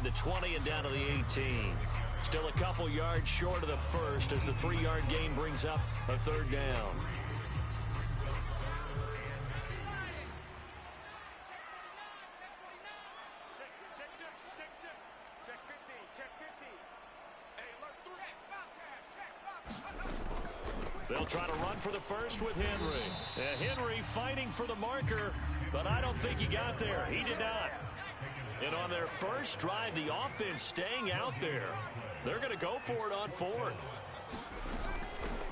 the 20 and down to the 18. Still a couple yards short of the first as the 3-yard gain brings up a third down. They'll try to run for the first with Henry. Henry fighting for the marker, but I don't think he got there. He did not. And on their first drive, the offense staying out there. They're going to go for it on fourth.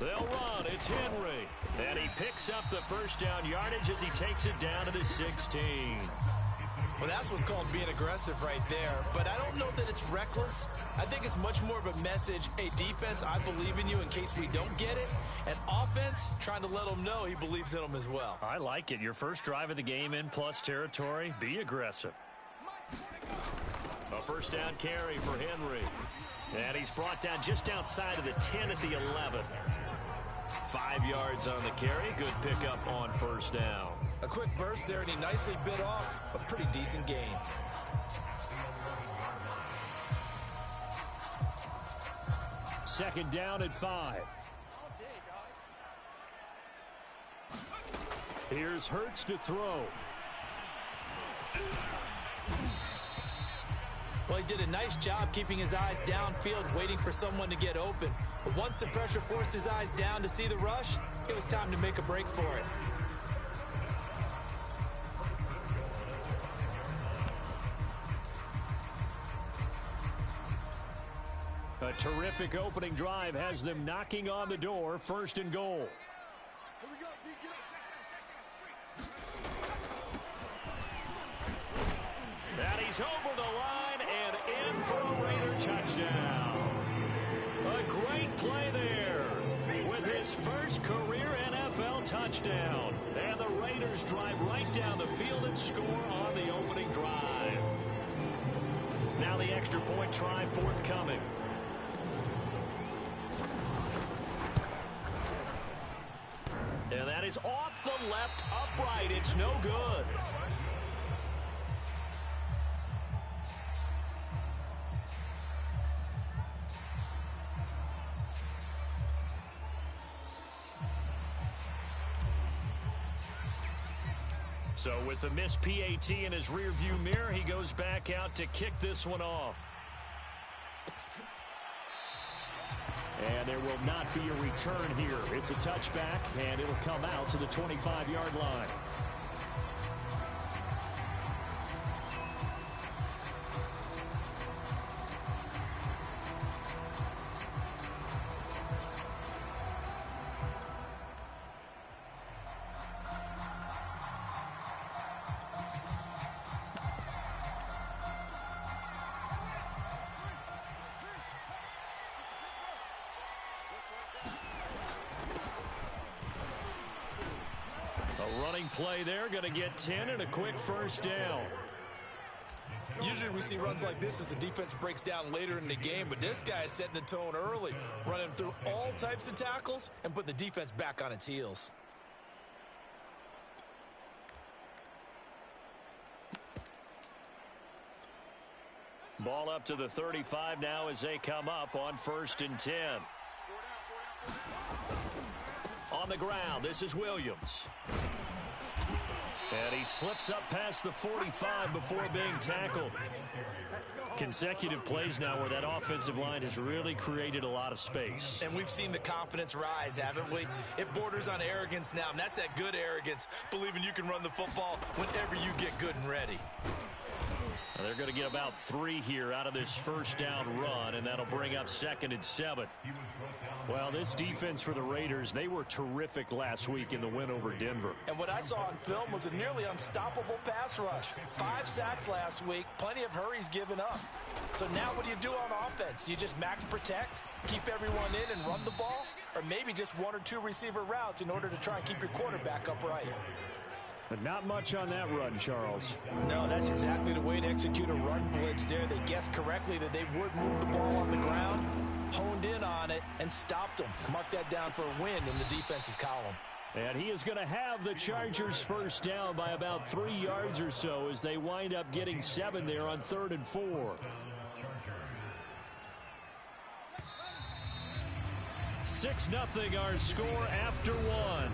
They'll run. It's Henry. And he picks up the first down yardage as he takes it down to the 16. Well, that's what's called being aggressive right there. But I don't know that it's reckless. I think it's much more of a message. Hey, defense, I believe in you in case we don't get it. And offense, trying to let them know he believes in them as well. I like it. Your first drive of the game in plus territory. Be aggressive. A first down carry for Henry. And he's brought down just outside of the 10 at the 11. 5 yards on the carry. Good pickup on first down. A quick burst there, and he nicely bit off a pretty decent gain. Second down at 5. Here's Hurts to throw. Well, he did a nice job keeping his eyes downfield, waiting for someone to get open. But once the pressure forced his eyes down to see the rush, it was time to make a break for it. A terrific opening drive has them knocking on the door. First and goal. And he's over the line and in for a Raider touchdown. A great play there with his first career NFL touchdown. And the Raiders drive right down the field and score on the opening drive. Now the extra point try forthcoming. And that is off the left upright. It's no good. So with the missed PAT in his rearview mirror, he goes back out to kick this one off. And there will not be a return here. It's a touchback, and it'll come out to the 25-yard line. Running play there, going to get 10 and a quick first down. Usually we see runs like this as the defense breaks down later in the game, but this guy is setting the tone early, running through all types of tackles and putting the defense back on its heels. Ball up to the 35 now as they come up on 1st and 10. On the ground, this is Williams. And he slips up past the 45 before being tackled. Consecutive plays now where that offensive line has really created a lot of space. And we've seen the confidence rise, haven't we? It borders on arrogance now, and that's that good arrogance, believing you can run the football whenever you get good and ready. Now they're going to get about 3 here out of this first down run, and that'll bring up 2nd and 7. Well, this defense for the Raiders, they were terrific last week in the win over Denver. And what I saw on film was a nearly unstoppable pass rush. 5 sacks last week, plenty of hurries given up. So now what do you do on offense? You just max protect, keep everyone in and run the ball? Or maybe just 1 or 2 receiver routes in order to try and keep your quarterback upright? But not much on that run, Charles. No, that's exactly the way to execute a run blitz there. They guessed correctly that they would move the ball on the ground, honed in on it, and stopped them. Mark that down for a win in the defense's column. And he is going to have the Chargers first down by about 3 yards or so as they wind up getting 7 there on 3rd and 4. 6-0 our score after one.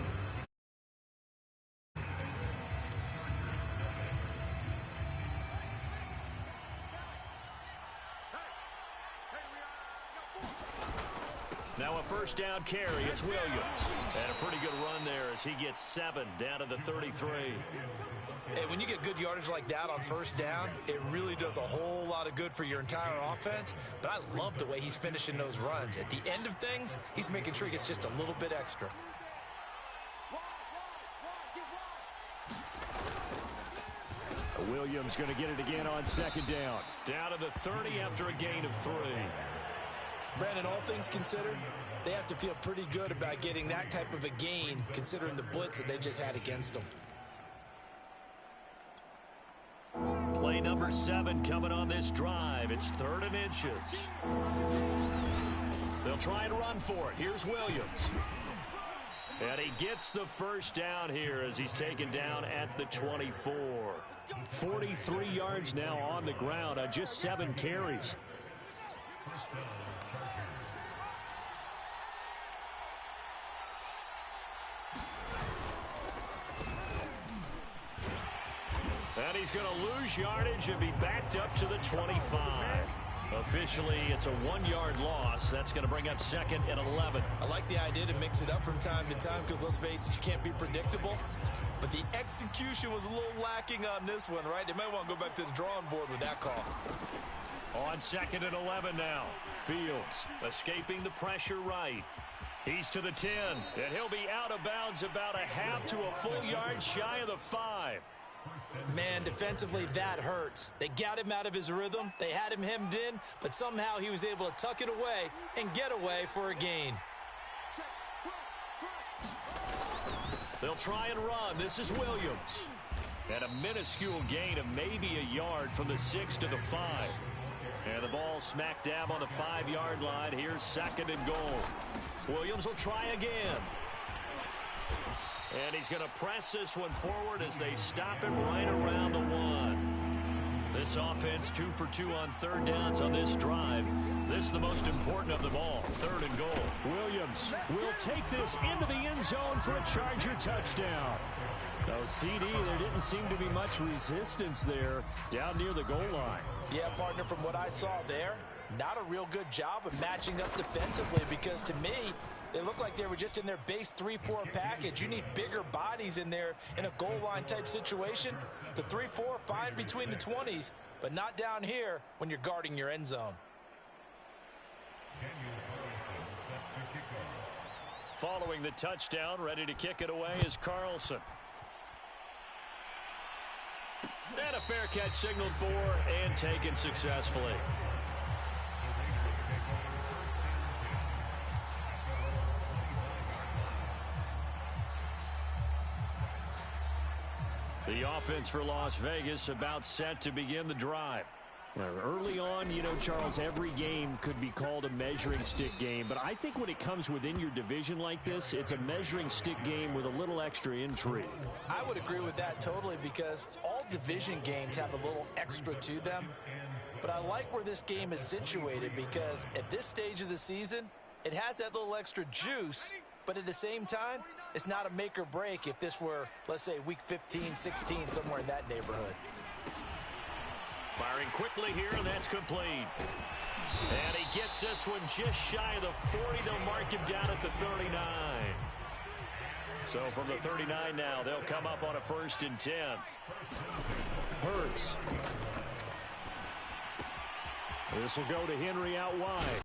Now a first down carry. It's Williams. And a pretty good run there as he gets 7 down to the 33. Hey, when you get good yardage like that on first down, it really does a whole lot of good for your entire offense. But I love the way he's finishing those runs. At the end of things, he's making sure he gets just a little bit extra. Williams going to get it again on second down. Down to the 30 after a gain of 3. Brandon, all things considered, they have to feel pretty good about getting that type of a gain, considering the blitz that they just had against them. Play number 7 coming on this drive. It's 3rd and inches. They'll try and run for it. Here's Williams. And he gets the first down here as he's taken down at the 24. 43 yards now on the ground on just 7 carries. And he's going to lose yardage and be backed up to the 25. Officially, it's a 1-yard loss. That's going to bring up 2nd and 11. I like the idea to mix it up from time to time because, let's face it, you can't be predictable. But the execution was a little lacking on this one, right? They might want to go back to the drawing board with that call. On 2nd and 11 now. Fields escaping the pressure right. He's to the 10, and he'll be out of bounds about a half to a full yard shy of the 5. Man, defensively, that hurts. They got him out of his rhythm. They had him hemmed in, but somehow he was able to tuck it away and get away for a gain. They'll try and run. This is Williams. And a minuscule gain of maybe a yard from the 6 to the 5. And the ball smack dab on the 5-yard line. Here's 2nd and goal. Williams will try again. And he's going to press this one forward as they stop him right around the 1. This offense 2 for 2 on 3rd downs on this drive. This is the most important of them all. 3rd and goal. Williams will take this into the end zone for a Charger touchdown. No, CD, there didn't seem to be much resistance there down near the goal line. Yeah, partner, from what I saw there, not a real good job of matching up defensively because to me, they look like they were just in their base 3-4 package. You need bigger bodies in there in a goal line type situation. The 3-4, fine between the 20s, but not down here when you're guarding your end zone. Following the touchdown, ready to kick it away is Carlson. And a fair catch signaled for and taken successfully. The offense for Las Vegas about set to begin the drive. Early on, you know, Charles, every game could be called a measuring stick game. But I think when it comes within your division like this, it's a measuring stick game with a little extra intrigue. I would agree with that totally because all division games have a little extra to them. But I like where this game is situated because at this stage of the season, it has that little extra juice. But at the same time, it's not a make or break if this were, let's say, week 15, 16, somewhere in that neighborhood. Firing quickly here, and that's complete. And he gets this one just shy of the 40. They'll mark him down at the 39. So from the 39 now, they'll come up on a 1st and 10. Hurts. This will go to Henry out wide.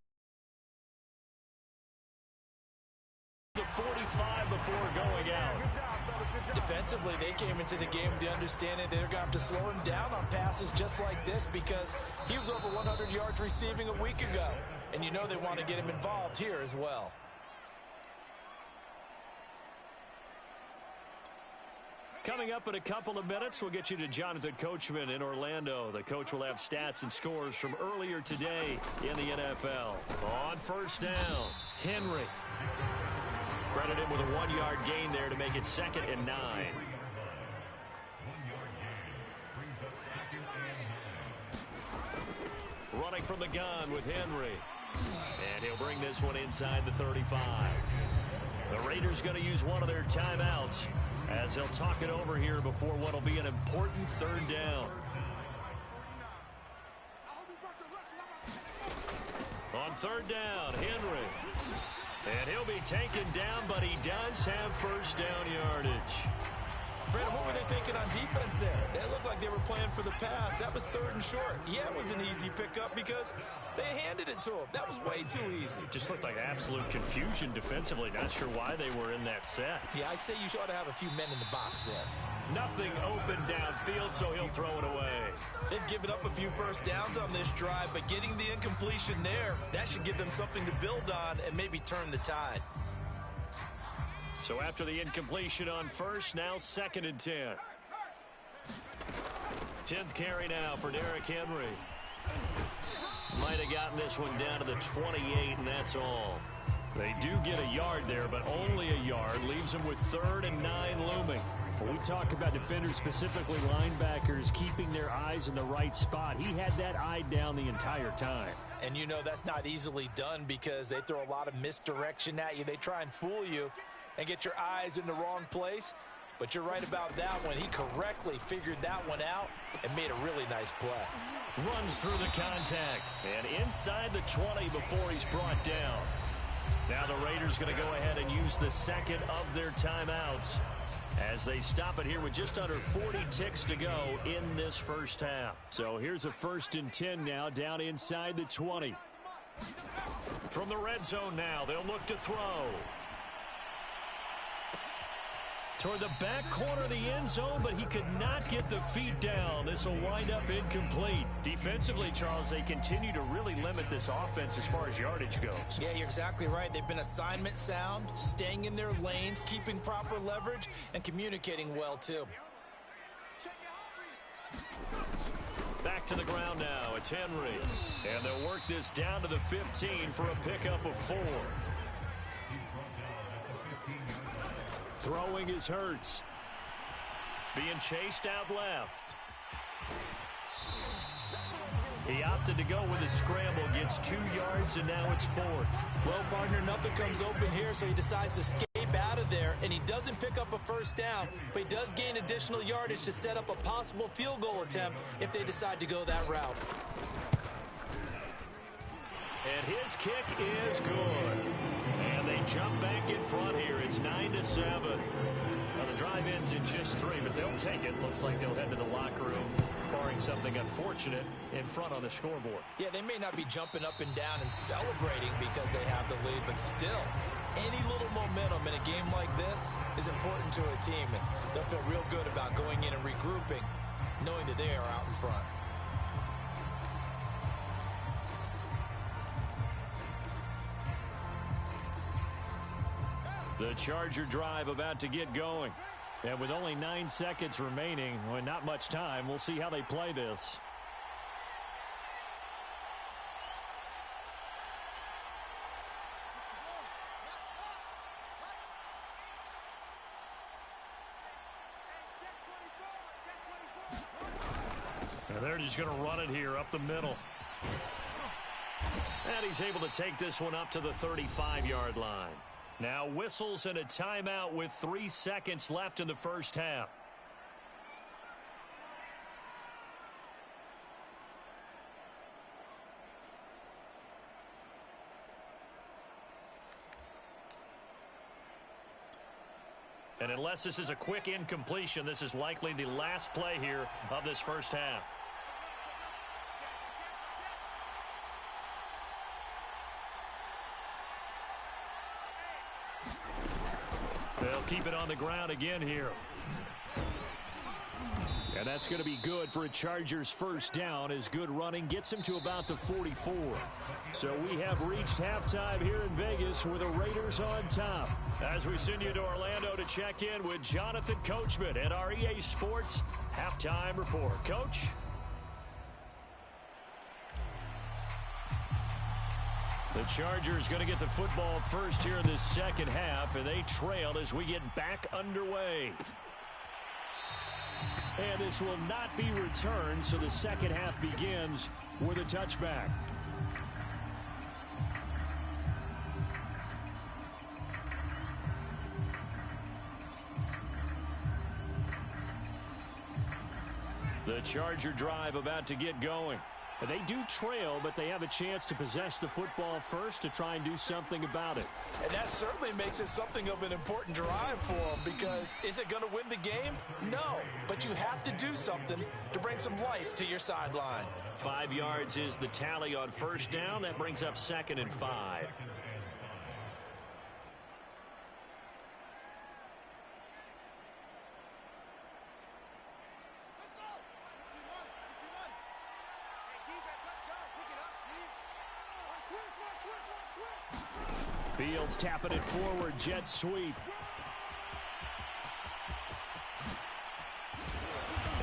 The 45 before going out. Defensively, they came into the game with the understanding they're going to have to slow him down on passes just like this because he was over 100 yards receiving a week ago. And you know they want to get him involved here as well. Coming up in a couple of minutes, we'll get you to Jonathan Coachman in Orlando. The coach will have stats and scores from earlier today in the NFL. On 1st down, Henry. Credit him with a 1-yard gain there to make it 2nd and 9. Running from the gun with Henry. And he'll bring this one inside the 35. The Raiders going to use one of their timeouts as they'll talk it over here before what will be an important third down. On third down, Henry. And he'll be taken down, but he does have first down yardage. Brandon, what were they thinking on defense there? They looked like they were playing for the pass. That was third and short. Yeah, it was an easy pickup because they handed it to him. That was way too easy. Just looked like absolute confusion defensively. Not sure why they were in that set. Yeah, I'd say you ought to have a few men in the box there. Nothing open downfield, so he'll throw it away. They've given up a few first downs on this drive, but getting the incompletion there, that should give them something to build on and maybe turn the tide. So after the incompletion on first, now 2nd and 10. 10th carry now for Derrick Henry. Might have gotten this one down to the 28, and that's all. They do get a yard there, but only a yard. Leaves them with 3rd and 9 looming. When we talk about defenders, specifically linebackers, keeping their eyes in the right spot, he had that eye down the entire time. And you know that's not easily done because they throw a lot of misdirection at you. They try and fool you and get your eyes in the wrong place. But you're right about that one. He correctly figured that one out and made a really nice play. Runs through the contact and inside the 20 before he's brought down. Now the Raiders going to go ahead and use the second of their timeouts as they stop it here with just under 40 ticks to go in this first half. So here's a 1st and 10 now down inside the 20. From the red zone now, they'll look to throw. Toward the back corner of the end zone, but he could not get the feet down. This will wind up incomplete. Defensively, Charles, they continue to really limit this offense as far as yardage goes. Yeah, you're exactly right. They've been assignment sound, staying in their lanes, keeping proper leverage, and communicating well, too. Back to the ground now. It's Henry. And they'll work this down to the 15 for a pickup of 4. Throwing is Hurts. Being chased out left. He opted to go with a scramble, gets 2 yards, and now it's 4th. Well, partner, nothing comes open here, so he decides to escape out of there, and he doesn't pick up a first down, but he does gain additional yardage to set up a possible field goal attempt if they decide to go that route. And his kick is good. And they jump back in front here. It's 9-7. Now the drive ends in just 3, but they'll take it. Looks like they'll head to the locker room, barring something unfortunate in front on the scoreboard. Yeah, they may not be jumping up and down and celebrating because they have the lead, but still, any little momentum in a game like this is important to a team, and they'll feel real good about going in and regrouping, knowing that they are out in front. The Charger drive about to get going. And with only 9 seconds remaining, well, not much time, we'll see how they play this. And they're just going to run it here up the middle. And he's able to take this one up to the 35-yard line. Now whistles and a timeout with 3 seconds left in the first half. And unless this is a quick incompletion, this is likely the last play here of this first half. They'll keep it on the ground again here. And that's going to be good for a Chargers first down, as good running gets him to about the 44. So we have reached halftime here in Vegas with the Raiders on top. As we send you to Orlando to check in with Jonathan Coachman at our EA Sports Halftime Report. Coach? The Chargers going to get the football first here in this second half, and they trail as we get back underway. And this will not be returned, so the second half begins with a touchback. Charger drive about to get going. They do trail, but they have a chance to possess the football first to try and do something about it. And that certainly makes it something of an important drive for them, because is it going to win the game? No, but you have to do something to bring some life to your sideline. 5 yards is the tally on first down. That brings up 2nd and 5. Fields tapping it forward, jet sweep.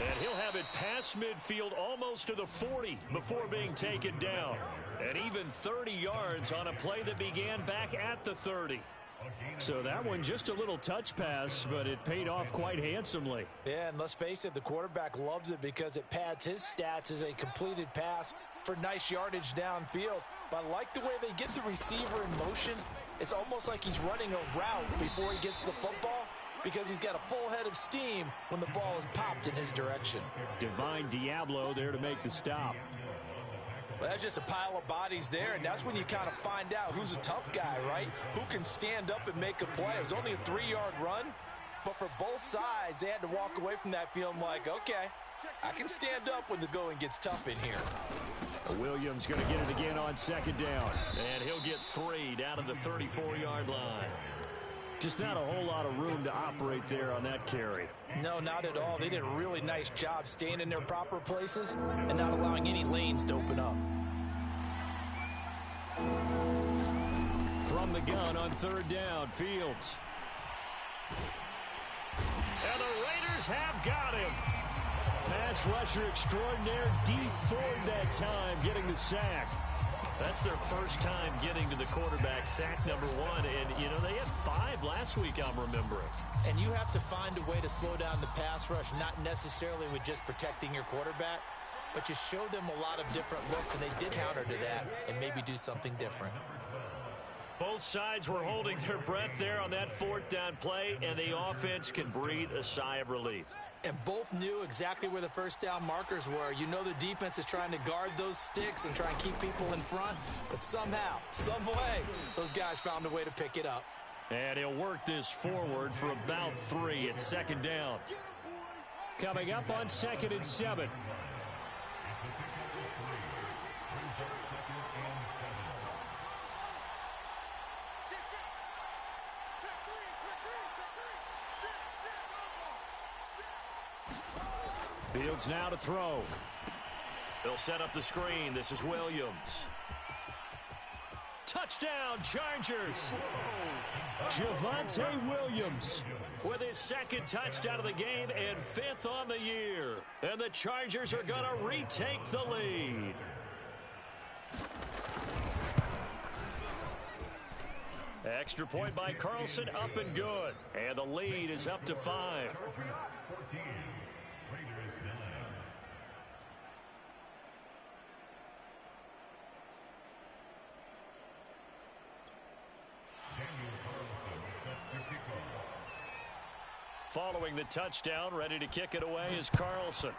And he'll have it past midfield almost to the 40 before being taken down. And even 30 yards on a play that began back at the 30. So that one just a little touch pass, but it paid off quite handsomely. Yeah, and let's face it, the quarterback loves it because it pads his stats as a completed pass for nice yardage downfield. But I like the way they get the receiver in motion. It's almost like he's running a route before he gets the football, because he's got a full head of steam when the ball is popped in his direction. Divine Diablo there to make the stop. Well, that's just a pile of bodies there, and that's when you kind of find out who's a tough guy, right? Who can stand up and make a play. It was only a 3-yard run, but for both sides, they had to walk away from that feeling like, okay, I can stand up when the going gets tough in here. Williams going to get it again on 2nd down. And he'll get 3 down to the 34-yard line. Just not a whole lot of room to operate there on that carry. No, not at all. They did a really nice job staying in their proper places and not allowing any lanes to open up. From the gun on 3rd down, Fields. And the Raiders have got him. Pass rusher extraordinaire, D. Ford that time getting the sack. That's their first time getting to the quarterback, sack number 1. And, you know, they had 5 last week, I'm remembering. And you have to find a way to slow down the pass rush, not necessarily with just protecting your quarterback, but you show them a lot of different looks, and they did counter to that and maybe do something different. Both sides were holding their breath there on that 4th down play, and the offense can breathe a sigh of relief. And both knew exactly where the first down markers were. You know the defense is trying to guard those sticks and try and keep people in front, but somehow, some way, those guys found a way to pick it up. And he'll work this forward for about 3 at 2nd down. Coming up on 2nd and 7. Fields now to throw. They'll set up the screen. This is Williams. Touchdown, Chargers. Javonte Williams with his 2nd touchdown of the game and 5th on the year. And the Chargers are going to retake the lead. Extra point by Carlson, up and good. And the lead is up to 5. Following the touchdown, ready to kick it away is Carlson.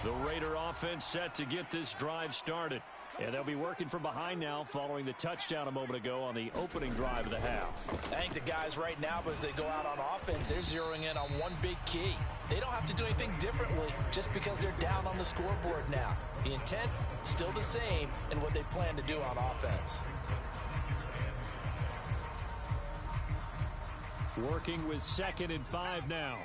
The Raider offense set to get this drive started. And they'll be working from behind now following the touchdown a moment ago on the opening drive of the half. I think the guys right now, as they go out on offense, they're zeroing in on one big key. They don't have to do anything differently just because they're down on the scoreboard now. The intent, still the same in what they plan to do on offense. Working with 2nd and 5 now.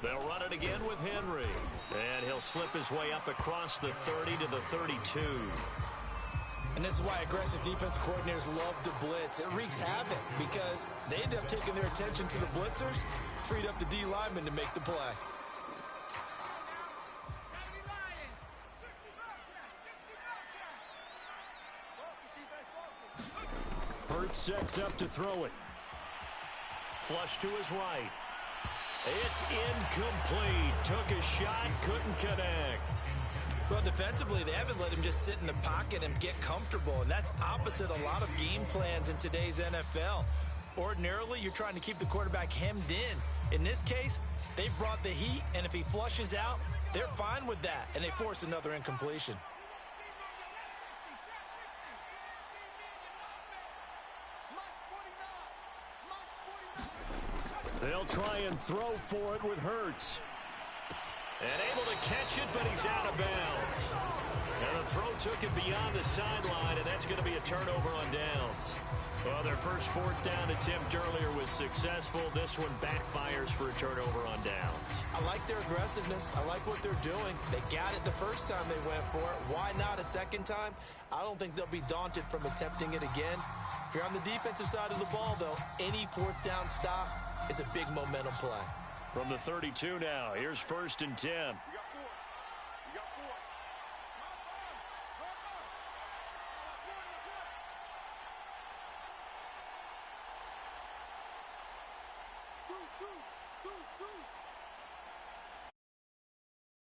They'll run it again with Henry. And he'll slip his way up across the 30 to the 32. And this is why aggressive defense coordinators love to blitz. It wreaks havoc because they end up taking their attention to the blitzers, freed up the D lineman to make the play. Hurts sets up to throw it. Flush to his right. It's incomplete. Took a shot, couldn't connect. Well, defensively, they haven't let him just sit in the pocket and get comfortable, and that's opposite a lot of game plans in today's NFL. Ordinarily, you're trying to keep the quarterback hemmed in. In this case, they brought the heat, and if he flushes out, they're fine with that, and they force another incompletion. They'll try and throw for it with Hurts. And able to catch it, but he's out of bounds. And the throw took him beyond the sideline, and that's going to be a turnover on downs. Well, their first fourth down attempt earlier was successful. This one backfires for a turnover on downs. I like their aggressiveness. I like what they're doing. They got it the first time they went for it. Why not a second time? I don't think they'll be daunted from attempting it again. If you're on the defensive side of the ball, though, any fourth down stop is a big momentum play. From the 32 now, here's 1st and 10.